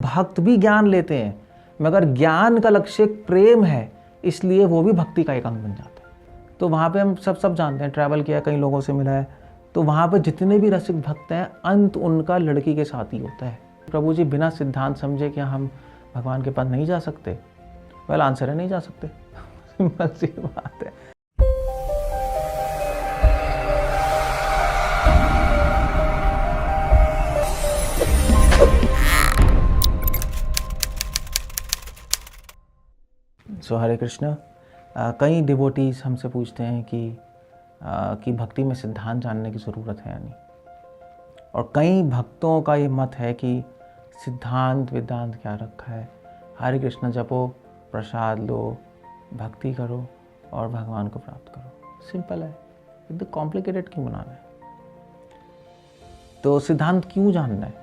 भक्त भी ज्ञान लेते हैं, मगर ज्ञान का लक्ष्य प्रेम है, इसलिए वो भी भक्ति का एक अंग बन जाता है। तो वहाँ पे हम सब जानते हैं, ट्रैवल किया, कई लोगों से मिला है, तो वहाँ पे जितने भी रसिक भक्त हैं, अंत उनका लड़की के साथ ही होता है। प्रभु जी बिना सिद्धांत समझे क्या हम भगवान के पास नहीं जा सकते? वेल आंसर है, नहीं जा सकते। सिंपल सी बात है। हरे कृष्ण। कई डिवोटीज हमसे पूछते हैं कि भक्ति में सिद्धांत जानने की ज़रूरत है या नहीं, और कई भक्तों का ये मत है कि सिद्धांत विद्वांत क्या रखा है, हरे कृष्ण जपो, प्रसाद लो, भक्ति करो और भगवान को प्राप्त करो। सिंपल है, इतना कॉम्प्लिकेटेड क्यों बनाना है? तो सिद्धांत क्यों जानना है?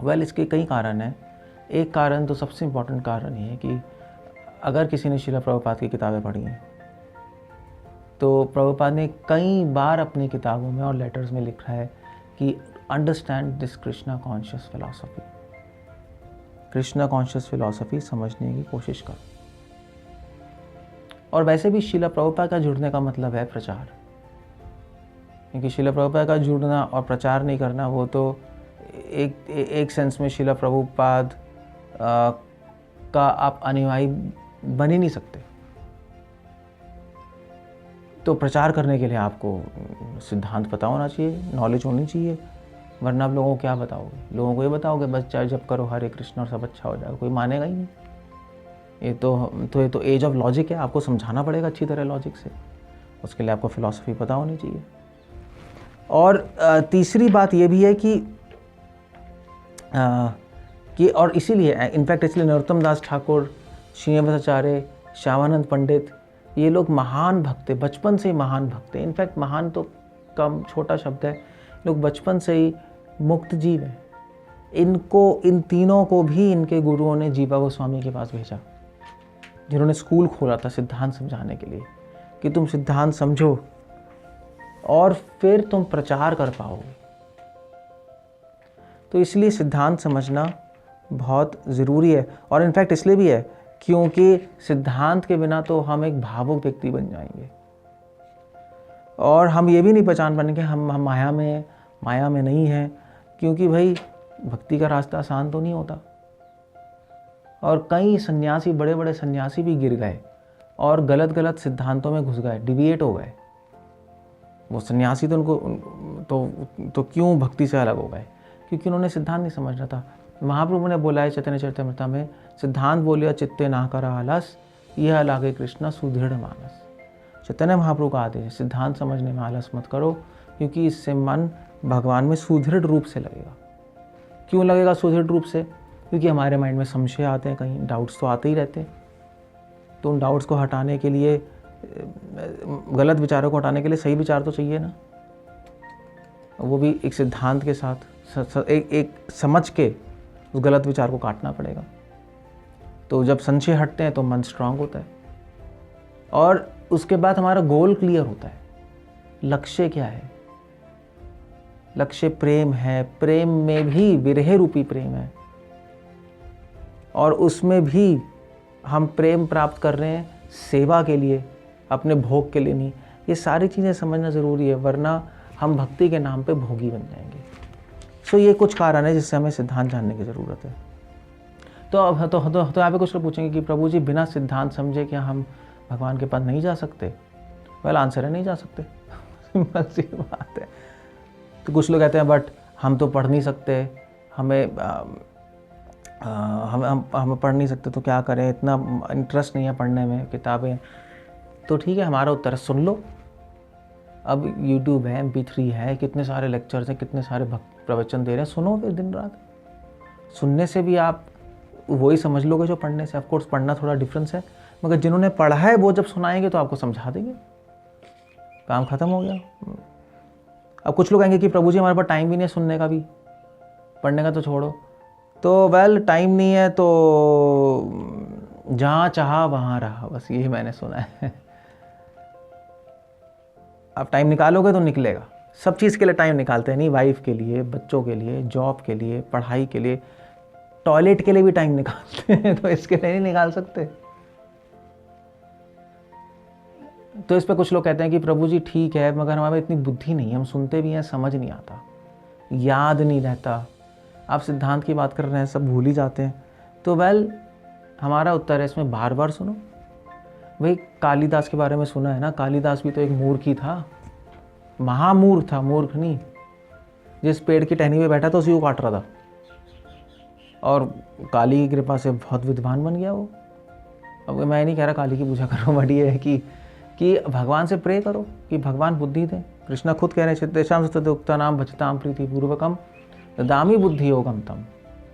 वेल इसके कई कारण हैं। एक कारण तो सबसे इम्पोर्टेंट कारण ये है कि अगर किसी ने श्रील प्रभुपाद की किताबें पढ़ी हैं तो प्रभुपाद ने कई बार अपनी किताबों में और लेटर्स में लिखा है कि understand this Krishna conscious philosophy, Krishna conscious philosophy समझने की कोशिश करो। और वैसे भी श्रील प्रभुपाद का जुड़ने का मतलब है प्रचार, क्योंकि श्रील प्रभुपाद का जुड़ना और प्रचार नहीं करना वो तो एक सेंस में श्रील प्रभुपाद का आप अनुयायी बन ही नहीं सकते। तो प्रचार करने के लिए आपको सिद्धांत पता होना चाहिए, नॉलेज होनी चाहिए, वरना आप लोगों को क्या बताओगे? लोगों को ये बताओगे बस चाहे जब करो हरे कृष्ण और सब अच्छा हो जाएगा, कोई मानेगा ही नहीं। ये तो एज ऑफ लॉजिक है, आपको समझाना पड़ेगा अच्छी तरह लॉजिक से, उसके लिए आपको फिलॉसफी पता होनी चाहिए। और तीसरी बात ये भी है कि और इसीलिए इनफैक्ट इसलिए नरोत्तम दास ठाकुर, श्रीनिवासाचार्य, श्यामानंद पंडित, ये लोग महान भक्त हैं, बचपन से ही महान भक्त हैं। इनफैक्ट महान तो कम छोटा शब्द है, लोग बचपन से ही मुक्त जीव हैं। इन तीनों को भी इनके गुरुओं ने जीवा गोस्वामी के पास भेजा, जिन्होंने स्कूल खोला था सिद्धांत समझाने के लिए, कि तुम सिद्धांत समझो और फिर तुम प्रचार कर पाओगे। तो इसलिए सिद्धांत समझना बहुत ज़रूरी है, और इनफैक्ट इसलिए भी है क्योंकि सिद्धांत के बिना तो हम एक भावुक व्यक्ति बन जाएंगे, और हम ये भी नहीं पहचान पाएंगे हम माया में नहीं हैं, क्योंकि भाई भक्ति का रास्ता आसान तो नहीं होता। और कई सन्यासी, बड़े बड़े सन्यासी भी गिर गए और गलत सिद्धांतों में घुस गए, डिविएट हो गए। वो सन्यासी तो उनको तो क्यों भक्ति से अलग हो गए? क्योंकि उन्होंने सिद्धांत नहीं समझना था। महाप्रभु ने बोला है चैतन्य चरितामृत में, सिद्धांत बोलिया चित्ते ना करा आलस, यह लागे कृष्णा सुदृढ़ मानस। चैतन्य महाप्रभु का आदेश है, सिद्धांत समझने में आलस मत करो, क्योंकि इससे मन भगवान में सुदृढ़ रूप से लगेगा। क्यों लगेगा सुदृढ़ रूप से? क्योंकि हमारे माइंड में संशय आते हैं, कहीं डाउट्स तो आते ही रहते हैं। तो उन डाउट्स को हटाने के लिए, गलत विचारों को हटाने के लिए सही विचार तो चाहिए ना, वो भी एक सिद्धांत के साथ, एक समझ के उस गलत विचार को काटना पड़ेगा। तो जब संशय हटते हैं तो मन स्ट्रांग होता है, और उसके बाद हमारा गोल क्लियर होता है। लक्ष्य क्या है? लक्ष्य प्रेम है, प्रेम में भी विरह रूपी प्रेम है, और उसमें भी हम प्रेम प्राप्त कर रहे हैं सेवा के लिए, अपने भोग के लिए नहीं। ये सारी चीज़ें समझना ज़रूरी है, वरना हम भक्ति के नाम पे भोगी बन जाएंगे। सो ये कुछ कारण है जिससे हमें सिद्धांत जानने की ज़रूरत है। तो अब तो यहाँ पे कुछ लोग पूछेंगे कि प्रभु जी बिना सिद्धांत समझे क्या हम भगवान के पास नहीं जा सकते? वेल आंसर है, नहीं जा सकते। सिंपल सी बात है। तो कुछ लोग कहते हैं बट हम तो पढ़ नहीं सकते, हमें पढ़ नहीं सकते तो क्या करें, इतना इंटरेस्ट नहीं है पढ़ने में किताबें। तो ठीक है, हमारा उत्तर है सुन लो। अब YouTube है, MP3 है, कितने सारे लेक्चर्स हैं, कितने सारे प्रवचन दे रहे हैं, सुनो फिर दिन रात। सुनने से भी आप वही समझ लोगे जो पढ़ने से। ऑफकोर्स पढ़ना थोड़ा डिफरेंस है, मगर जिन्होंने पढ़ा है वो जब सुनाएंगे तो आपको समझा देंगे, काम खत्म हो गया। अब कुछ लोग कहेंगे कि प्रभु जी हमारे पास टाइम भी नहीं है सुनने का भी, पढ़ने का तो छोड़ो। तो वेल टाइम नहीं है तो जहाँ चाहा वहाँ रहा, बस यही मैंने सुना है। आप टाइम निकालोगे तो निकलेगा। सब चीज़ के लिए टाइम निकालते हैं नहीं, वाइफ के लिए, बच्चों के लिए, जॉब के लिए, पढ़ाई के लिए, टॉयलेट के लिए भी टाइम निकालते हैं, तो इसके लिए नहीं निकाल सकते। तो इस पे कुछ लोग कहते हैं कि प्रभु जी ठीक है, मगर हमारे इतनी बुद्धि नहीं है, हम सुनते भी हैं, समझ नहीं आता, याद नहीं रहता, आप सिद्धांत की बात कर रहे हैं, सब भूल ही जाते हैं। तो वेल, हमारा उत्तर है इसमें, बार बार सुनो। भाई कालिदास के बारे में सुना है ना, कालिदास भी तो एक मूर्ख ही था, महामूर्ख था, मूर्ख नहीं। जिस पेड़ की टहनी पे बैठा था उसी को काट रहा था, और काली की कृपा से बहुत विद्वान बन गया वो। अब मैं नहीं कह रहा काली की पूजा करो, बट ये है कि भगवान से प्रे करो कि भगवान बुद्धि दें। कृष्णा खुद कह रहे हैं, चित्तेषां सततोक्ता नाम भजताम प्रीति पूर्वकम ददामि बुद्धि योगम तम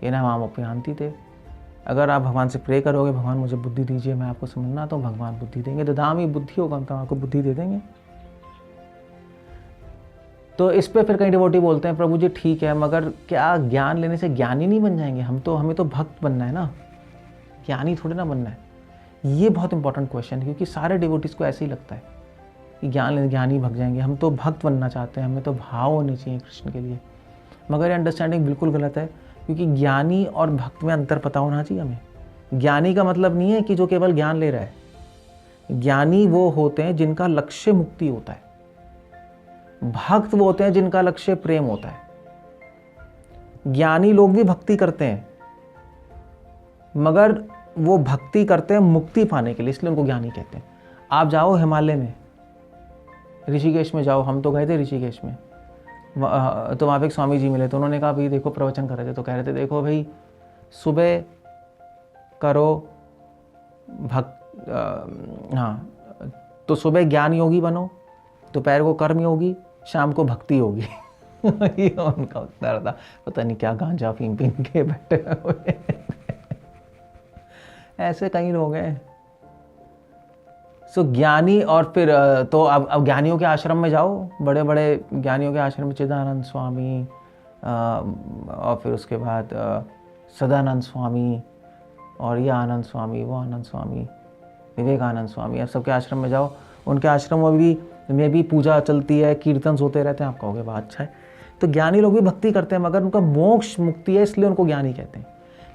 ये ना माम अपयांति थे। अगर आप भगवान से प्रे करोगे, भगवान मुझे बुद्धि दीजिए, मैं आपको समझना, तो भगवान बुद्धि देंगे। ददामि बुद्धि योगम तम, आपको बुद्धि दे देंगे। तो इस पे फिर कई डिवोटी बोलते हैं, प्रभु जी ठीक है, मगर क्या ज्ञान लेने से ज्ञानी नहीं बन जाएंगे? हमें तो भक्त बनना है ना, ज्ञानी थोड़ी ना बनना है। ये बहुत इंपॉर्टेंट क्वेश्चन है, क्योंकि सारे डिवोटीज को ऐसे ही लगता है कि ज्ञानी भग जाएंगे। हम तो भक्त बनना चाहते हैं, हमें तो भाव होने चाहिए कृष्ण के लिए। मगर ये अंडरस्टैंडिंग बिल्कुल गलत है, क्योंकि ज्ञानी और भक्त में अंतर पता होना चाहिए हमें। ज्ञानी का मतलब नहीं है कि जो केवल ज्ञान ले रहा है। ज्ञानी वो होते हैं जिनका लक्ष्य मुक्ति होता है, भक्त वो होते हैं जिनका लक्ष्य प्रेम होता है। ज्ञानी लोग भी भक्ति करते हैं, मगर वो भक्ति करते हैं मुक्ति पाने के लिए, इसलिए उनको ज्ञानी कहते हैं। आप जाओ हिमालय में, ऋषिकेश में जाओ, हम तो गए थे ऋषिकेश में, तो वहाँ पे एक स्वामी जी मिले, तो उन्होंने कहा भाई देखो, प्रवचन कर रहे थे, तो कह रहे थे देखो भाई, सुबह करो तो सुबह ज्ञान योगी बनो, दोपहर को कर्म योगी, शाम को भक्ति होगी। ये उनका उत्तर था। पता नहीं क्या गांजा पीन के बैठे हुए ऐसे कई लोग हैं। सो ज्ञानी, और फिर तो अब ज्ञानियों के आश्रम में जाओ, बड़े बड़े ज्ञानियों के आश्रम में चिदानंद स्वामी, और फिर उसके बाद सदानंद स्वामी, और ये आनंद स्वामी, वो आनंद स्वामी, विवेकानंद स्वामी, अब सबके आश्रम में जाओ। उनके आश्रम में भी पूजा चलती है, कीर्तन होते रहते हैं। आप कहोगे बात अच्छा है। तो ज्ञानी लोग भी भक्ति करते हैं, मगर उनका मोक्ष मुक्ति है, इसलिए उनको ज्ञानी कहते हैं।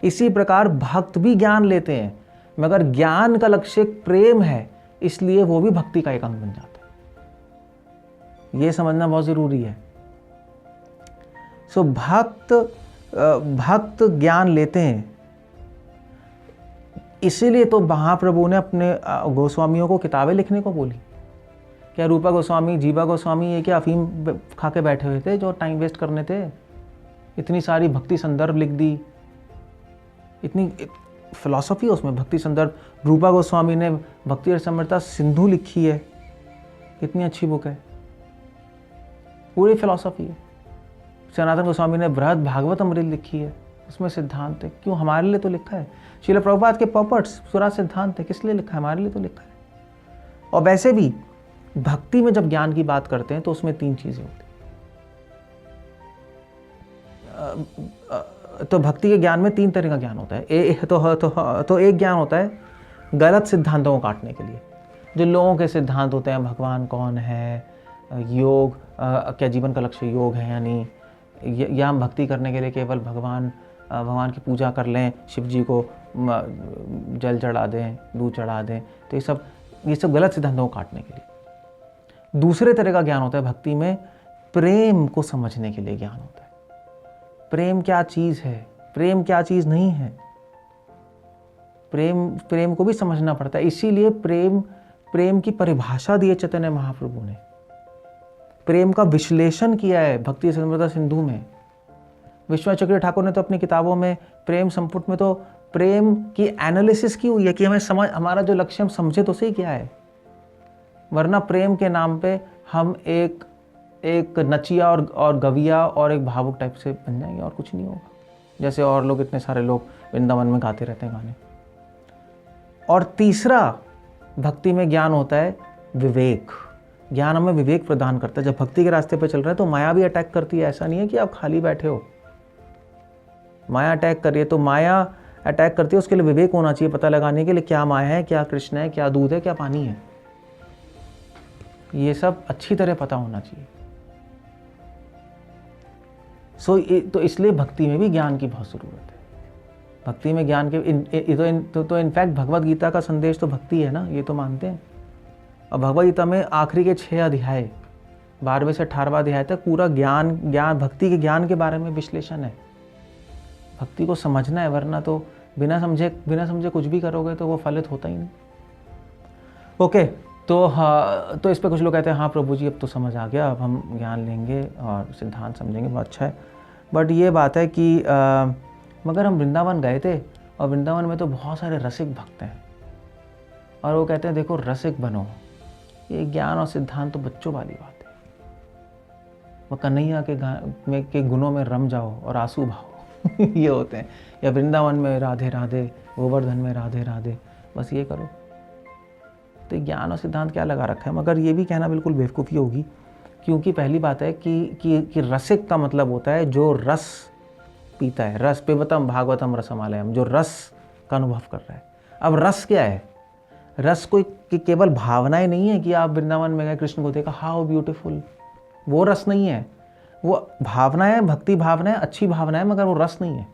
इसी प्रकार भक्त भी ज्ञान लेते हैं, मगर ज्ञान का लक्ष्य प्रेम है, इसलिए वो भी भक्ति का एक अंग बन जाता है। ये समझना बहुत जरूरी है। सो भक्त ज्ञान लेते हैं, इसीलिए तो महाप्रभु ने अपने गोस्वामियों को किताबें लिखने को बोली। क्या रूपा गोस्वामी, जीवा गोस्वामी ये क्या अफीम खा के बैठे हुए थे जो टाइम वेस्ट करने थे? इतनी सारी भक्ति संदर्भ लिख दी, इतनी फिलॉसफी है उसमें, भक्ति संदर्भ। रूपा गोस्वामी ने भक्ति रसामृता सिंधु लिखी है, कितनी अच्छी बुक है, पूरी फिलॉसफी है। सनातन गोस्वामी ने बृहद भागवत अमृत लिखी है, उसमें सिद्धांत है। क्यों? हमारे लिए तो लिखा है। श्रील प्रभुपाद के पॉपर्ट्स पूरा सिद्धांत है, किस लिए लिखा है? हमारे लिए तो लिखा है। और वैसे भी भक्ति में जब ज्ञान की बात करते हैं तो उसमें तीन चीजें होती हैं। तो भक्ति के ज्ञान में तीन तरह का ज्ञान होता है। तो एक ज्ञान होता है गलत सिद्धांतों को काटने के लिए। जो लोगों के सिद्धांत होते हैं, भगवान कौन है, योग, क्या जीवन का लक्ष्य योग है या नहीं, या हम भक्ति करने के लिए केवल भगवान की पूजा कर लें, शिव जी को जल चढ़ा दें, दूध चढ़ा दें, तो ये सब गलत सिद्धांतों को काटने के लिए। दूसरे तरह का ज्ञान होता है भक्ति में, प्रेम को समझने के लिए ज्ञान होता है। प्रेम क्या चीज़ है, प्रेम क्या चीज़ नहीं है, प्रेम को भी समझना पड़ता है। इसीलिए प्रेम की परिभाषा दी है चैतन्य महाप्रभु ने। प्रेम का विश्लेषण किया है भक्ति रसामृता सिंधु में। विश्वनाथ चक्रवर्ती ठाकुर ने तो अपनी किताबों में, प्रेम संपुट में तो प्रेम की एनालिसिस की हुई है कि हमारा जो लक्ष्य हम समझे तो सही क्या है। वरना प्रेम के नाम पे हम एक नचिया और गविया और एक भावुक टाइप से बन जाएंगे, और कुछ नहीं होगा। जैसे और लोग, इतने सारे लोग वृंदावन में गाते रहते हैं गाने। और तीसरा भक्ति में ज्ञान होता है विवेक। ज्ञान हमें विवेक प्रदान करता है। जब भक्ति के रास्ते पर चल रहे हैं तो माया भी अटैक करती है। ऐसा नहीं है कि आप खाली बैठे हो, माया अटैक कर रही है। तो माया अटैक करती है, उसके लिए विवेक होना चाहिए, पता लगाने के लिए क्या माया है, क्या कृष्ण है, क्या दूध है, क्या पानी है। ये सब अच्छी तरह पता होना चाहिए। तो इसलिए भक्ति में भी ज्ञान की बहुत ज़रूरत है। भक्ति में ज्ञान के तो इनफैक्ट भगवद गीता का संदेश तो भक्ति है ना, ये तो मानते हैं। और भगवद गीता में आखिरी के 6 अध्याय 12वें से 18वां अध्याय तक पूरा ज्ञान भक्ति के ज्ञान के बारे में विश्लेषण है। भक्ति को समझना है, वरना तो बिना समझे कुछ भी करोगे तो वो फलित होता ही नहीं। ओके, तो इस पे कुछ लोग कहते हैं हाँ प्रभु जी अब तो समझ आ गया, अब हम ज्ञान लेंगे और सिद्धांत समझेंगे, बहुत अच्छा है। बट ये बात है कि मगर हम वृंदावन गए थे और वृंदावन में तो बहुत सारे रसिक भक्त हैं और वो कहते हैं देखो रसिक बनो, ये ज्ञान और सिद्धांत तो बच्चों वाली बात है। वह कन्हैया के गुणों में रम जाओ और आंसू भाओ ये होते हैं। या वृंदावन में राधे राधे, गोवर्धन में राधे राधे, बस ये करो। तो ज्ञान और सिद्धांत क्या लगा रखा है। मगर ये भी कहना बिल्कुल बेवकूफ़ी होगी, क्योंकि पहली बात है कि रसिक का मतलब होता है जो रस पीता है। रस पिबतम भागवतम रसमालयम, जो रस का अनुभव कर रहा है। अब रस क्या है? रस कोई केवल भावनाएं नहीं है कि आप वृंदावन में गए, कृष्ण को देखा, हाउ ब्यूटीफुल, वो रस नहीं है। वो भावनाएं, भक्ति भावनाएं, अच्छी भावनाएं, मगर वो रस नहीं है।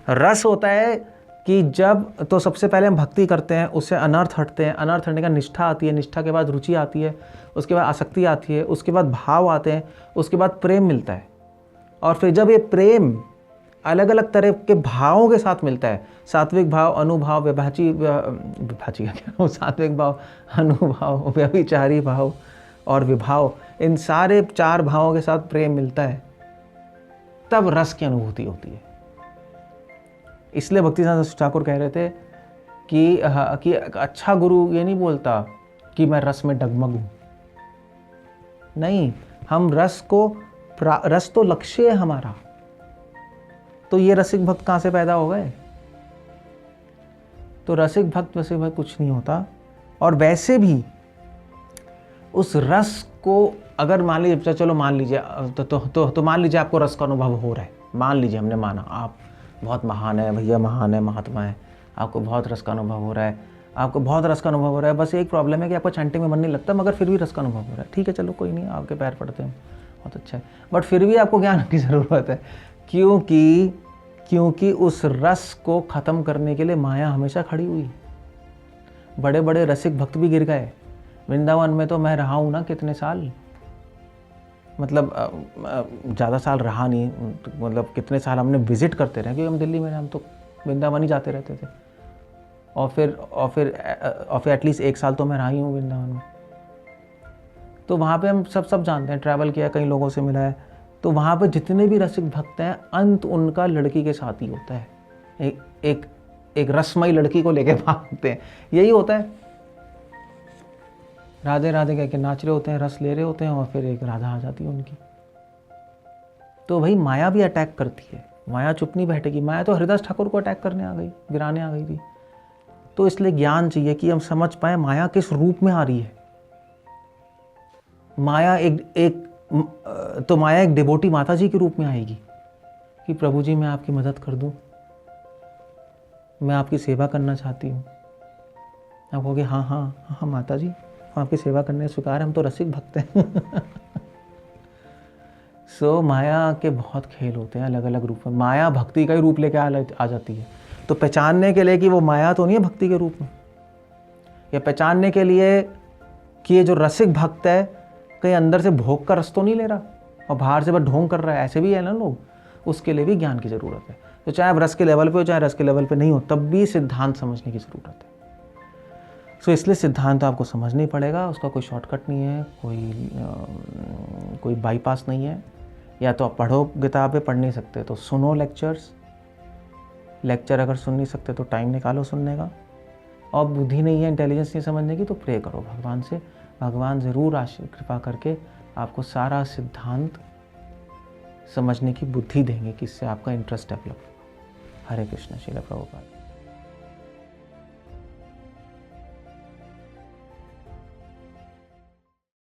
रस होता है कि जब तो सबसे पहले हम भक्ति करते हैं, उससे अनर्थ हटते हैं, अनर्थ हटने का निष्ठा आती है, निष्ठा के बाद रुचि आती है, उसके बाद आसक्ति आती है, उसके बाद भाव आते हैं, उसके बाद प्रेम मिलता है। और फिर जब ये प्रेम अलग अलग तरह के भावों के साथ मिलता है, सात्विक भाव, अनुभाव, सात्विक भाव, अनुभाव, व्यभिचारी भाव और विभाव, इन सारे 4 भावों के साथ प्रेम मिलता है, तब रस की अनुभूति होती है। इसलिए भक्तिसिद्धांत ठाकुर कह रहे थे कि अच्छा गुरु ये नहीं बोलता कि मैं रस में डगमग हूं। नहीं, हम रस तो लक्ष्य है हमारा। तो ये रसिक भक्त कहां से पैदा हो गए? तो रसिक भक्त वैसे भाई कुछ नहीं होता। और वैसे भी उस रस को अगर मान लीजिए, चलो मान लीजिए तो मान लीजिए आपको रस का अनुभव हो रहा है, मान लीजिए हमने माना आप बहुत महान है भैया, महान है, महात्मा है, आपको बहुत रस का अनुभव हो रहा है, आपको बहुत रस का अनुभव हो रहा है। बस एक प्रॉब्लम है कि आपको चैंटिंग में मन नहीं लगता, मगर फिर भी रस का अनुभव हो रहा है। ठीक है, चलो कोई नहीं, आपके पैर पड़ते हैं, बहुत अच्छा है। बट फिर भी आपको ज्ञान की ज़रूरत है, क्योंकि उस रस को ख़त्म करने के लिए माया हमेशा खड़ी हुई। बड़े बड़े रसिक भक्त भी गिर गए। वृंदावन में तो मैं रहा हूँ ना कितने साल, मतलब ज़्यादा साल रहा नहीं, मतलब कितने साल हमने विज़िट करते रहे, क्योंकि हम दिल्ली में, हम तो वृंदावन ही जाते रहते थे। और फिर एटलीस्ट 1 साल तो मैं रहा ही हूँ वृंदावन में। तो वहाँ पे हम सब जानते हैं, ट्रैवल किया, कई लोगों से मिला है। तो वहाँ पे जितने भी रसिक भक्त हैं, अंत उनका लड़की के साथ ही होता है। एक रसमयी लड़की को लेके भागते हैं, यही होता है। राधे राधे कह के नाच रहे होते हैं, रस ले रहे होते हैं, और फिर एक राधा आ जाती है उनकी। तो भाई माया भी अटैक करती है, माया चुप नहीं बैठेगी। माया तो हरिदास ठाकुर को अटैक करने आ गई, गिराने आ गई थी। तो इसलिए ज्ञान चाहिए कि हम समझ पाए माया किस रूप में आ रही है। माया एक डिवोटी माता जी के रूप में आएगी कि प्रभु जी मैं आपकी मदद कर दूं, मैं आपकी सेवा करना चाहती हूँ। आप कहोगे हाँ माता जी, हम आपकी सेवा करने स्वीकार है, हम तो रसिक भक्त हैं। सो माया के बहुत खेल होते हैं, अलग अलग रूप में। माया भक्ति का ही रूप लेके आ जाती है। तो पहचानने के लिए कि वो माया तो नहीं है भक्ति के रूप में, या पहचानने के लिए कि ये जो रसिक भक्त है कहीं अंदर से भोग का रस तो नहीं ले रहा और बाहर से बस ढोंग कर रहा है, ऐसे भी है ना लोग, उसके लिए भी ज्ञान की ज़रूरत है। तो चाहे आप रस के लेवल पे हो, चाहे रस के लेवल पे नहीं हो, तब भी सिद्धांत समझने की ज़रूरत है। सो इसलिए सिद्धांत आपको समझना ही पड़ेगा, उसका कोई शॉर्टकट नहीं है, कोई बाईपास नहीं है। या तो आप पढ़ो किताबें, पढ़ नहीं सकते तो सुनो लेक्चर अगर सुन नहीं सकते तो टाइम निकालो सुनने का। और बुद्धि नहीं है, इंटेलिजेंस नहीं समझने की, तो प्रे करो भगवान से। भगवान ज़रूर कृपा करके आपको सारा सिद्धांत समझने की बुद्धि देंगे, कि इससे आपका इंटरेस्ट डेवलप। हरे कृष्ण। श्रील प्रभुपाद।